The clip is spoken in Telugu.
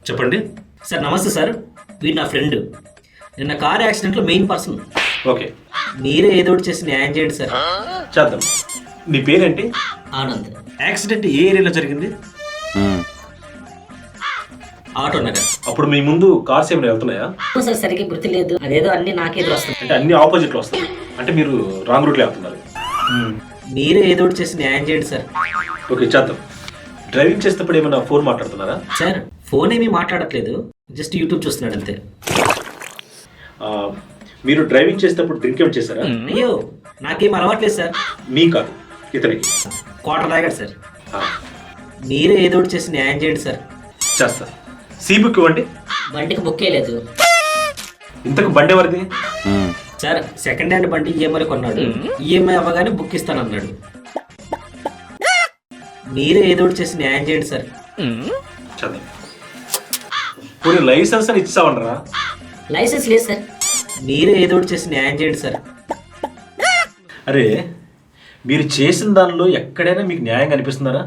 చెప్పండి. సార్ నమస్తే సార్, వీడు నా ఫ్రెండ్. నిన్న కార్ యాక్సిడెంట్లో మెయిన్ పర్సన్. ఓకే, మీరే ఏదో ఒకటి చేసి న్యాయం చేయండి సార్. చేద్దాం. నీ పేరేంటి? ఆనంద్. యాక్సిడెంట్ ఏ ఏరియాలో జరిగింది? ఆటో నగర్. అప్పుడు మీ ముందు కార్స్ ఏమైనా వెళ్తున్నాయా? సార్ సరిగ్గా గుర్తు లేదు, అదేదో అన్ని నాకేదో వస్తుంది. అంటే అన్ని ఆపోజిట్లో వస్తాయి, అంటే మీరు రాంగ్ రూట్లో వెళ్తున్నారు. మీరే ఏదో ఒకటి చేసి న్యాయం చేయండి సార్. ఓకే, చేద్దాం. డ్రైవింగ్ చేసేటప్పుడు ఏమైనా ఫోన్ మాట్లాడుతున్నారా? సార్ ఫోన్ ఏమీ మాట్లాడట్లేదు, జస్ట్ యూట్యూబ్ చూస్తున్నాడు అంతే. ఆ, మీరు డ్రైవింగ్ చేసేటప్పుడు డ్రింక్ ఏమైనా చేశారా? అయ్యో నాకేం అలవాట్లేదు సార్. మీ కాదు, ఇతనికి. క్వార్టర్ తాగాడు సార్. ఆ, మీరే ఏదో ఒకటి చేసి న్యాయం చేయండి సార్. చేస్తా. సీ బుక్ ఇవ్వండి. బండికి బుక్ లేదు ఇంతకు బండి ఎవరిది? సార్. సెకండ్ హ్యాండ్ బండి ఈఎంఐ కొన్నాడు, ఈఎంఐ అవ్వగానే బుక్ ఇస్తానన్నాడు. మీరే ఏదో ఒకటి చేసి న్యాయం చేయండి సార్. చదువు. కొన్ని లైసెన్స్ అని ఇచ్చావనరా? లైసెన్స్ లేదు సార్. మీరే ఏదో ఒకటి చేసి న్యాయం చేయండి సార్. అరే, మీరు చేసిన దానిలో ఎక్కడైనా మీకు న్యాయం కనిపిస్తున్నారా?